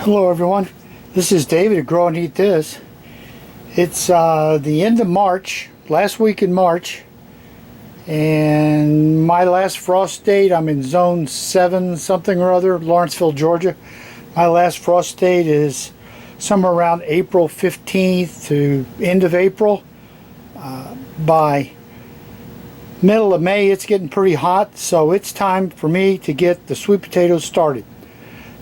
Hello everyone, this is David at Grow and Eat This. It's the end of March, last week in March, and my last frost date, I'm in zone 7 something or other, Lawrenceville, Georgia. My last frost date is somewhere around April 15th to end of April. By middle of May it's getting pretty hot, so it's time for me to get the sweet potatoes started.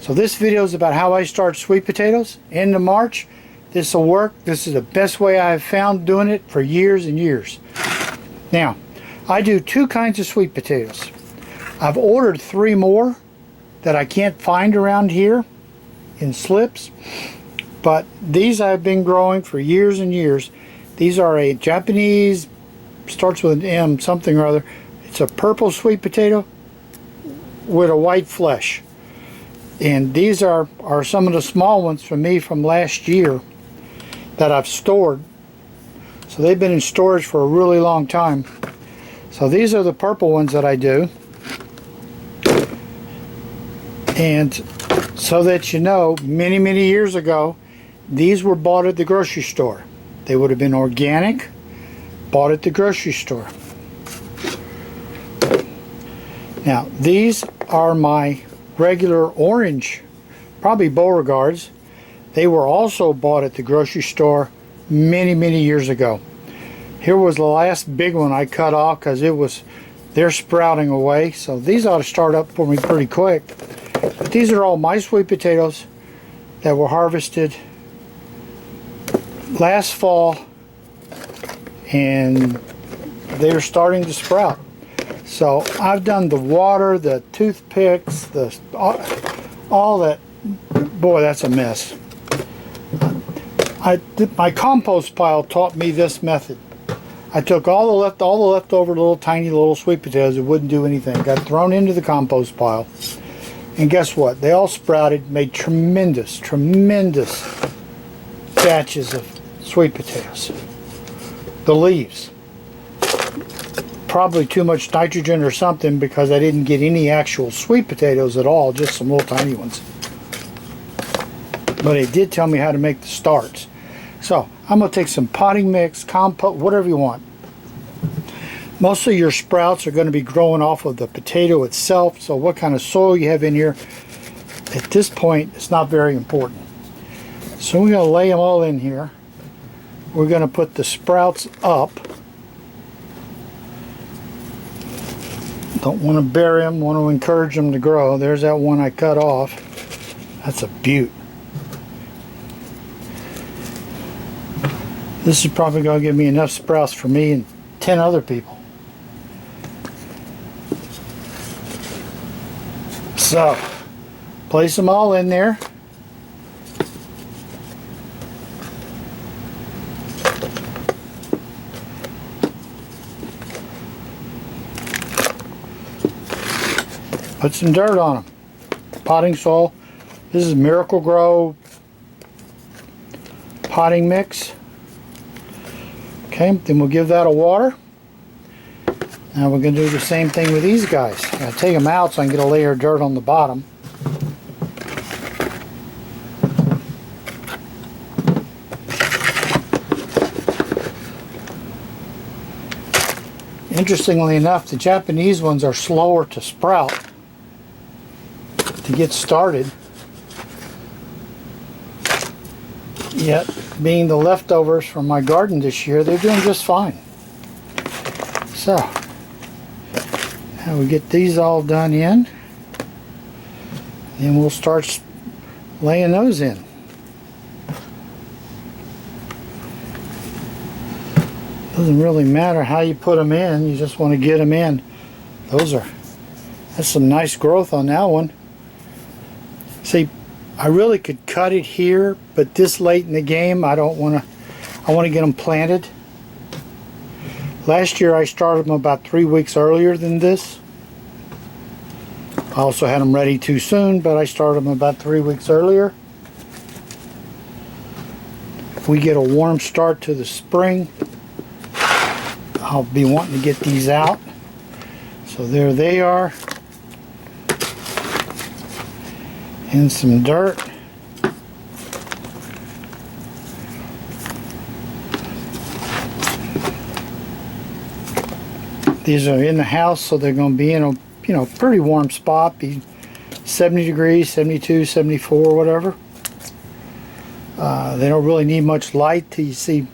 So this video is about how I start sweet potatoes. End of March, this will work. This is the best way I have found doing it for years and years. Now, I do 2 kinds of sweet potatoes. I've ordered 3 more that I can't find around here in slips, but these I've been growing for years and years. These are a Japanese, starts with an M, something or other. It's a purple sweet potato with a white flesh. And these are some of the small ones from me from last year that I've stored. So they've been in storage for a really long time. So these are the purple ones that I do. And so that you know, many, many years ago, these were bought at the grocery store. They would have been organic, bought at the grocery store. Now, these are my regular orange, probably Beauregards. They were also bought at the grocery store many, many years ago. Here was the last big one I cut off because they're sprouting away. So these ought to start up for me pretty quick. But these are all my sweet potatoes that were harvested last fall, and they're starting to sprout. So I've done the water, the toothpicks, all that. Boy, that's a mess. My compost pile taught me this method. I took all the leftover little tiny little sweet potatoes that wouldn't do anything, got thrown into the compost pile, and guess what? They all sprouted, made tremendous batches of sweet potatoes. The leaves, probably too much nitrogen or something, because I didn't get any actual sweet potatoes at all, just some little tiny ones. But it did tell me how to make the starts. So I'm going to take some potting mix, compost, whatever you want. Most of your sprouts are going to be growing off of the potato itself, so what kind of soil you have in here at this point is not very important. So we're going to lay them all in here. We're going to put the sprouts up. Don't want to bury them, want to encourage them to grow. There's that one I cut off. That's a beaut. This is probably going to give me enough sprouts for me and 10 other people. So, place them all in there. Put some dirt on them. Potting soil. This is Miracle Grow potting mix. Okay, then we'll give that a water. Now we're going to do the same thing with these guys. I'm going to take them out so I can get a layer of dirt on the bottom. Interestingly enough, the Japanese ones are slower to sprout, to get started. Yet, being the leftovers from my garden this year, they're doing just fine. So, now we get these all done in, and we'll start laying those in. Doesn't really matter how you put them in, you just want to get them in. That's some nice growth on that one. See, I really could cut it here, but this late in the game, I want to get them planted. Last year I started them about 3 weeks earlier than this. I also had them ready too soon, but I started them about 3 weeks earlier. If we get a warm start to the spring, I'll be wanting to get these out. So there they are. And some dirt. These are in the house, so they're going to be in a pretty warm spot, be 70 degrees, 72, 74, whatever. They don't really need much light till you see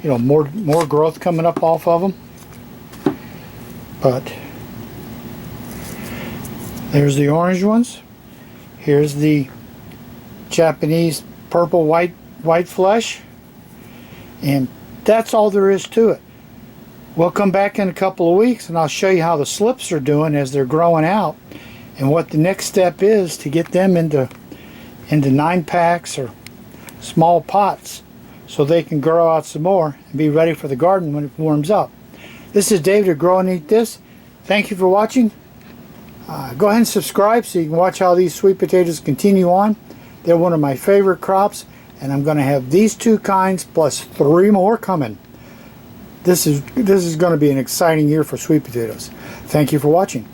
more growth coming up off of them. But there's the orange ones. Here's the Japanese purple white flesh, and that's all there is to it. We'll come back in a couple of weeks and I'll show you how the slips are doing as they're growing out and what the next step is to get them into 9-packs or small pots so they can grow out some more and be ready for the garden when it warms up. This is David at Grow and Eat This. Thank you for watching. Go ahead and subscribe so you can watch how these sweet potatoes continue on. They're one of my favorite crops, and I'm going to have these 2 kinds plus 3 more coming. This is going to be an exciting year for sweet potatoes. Thank you for watching.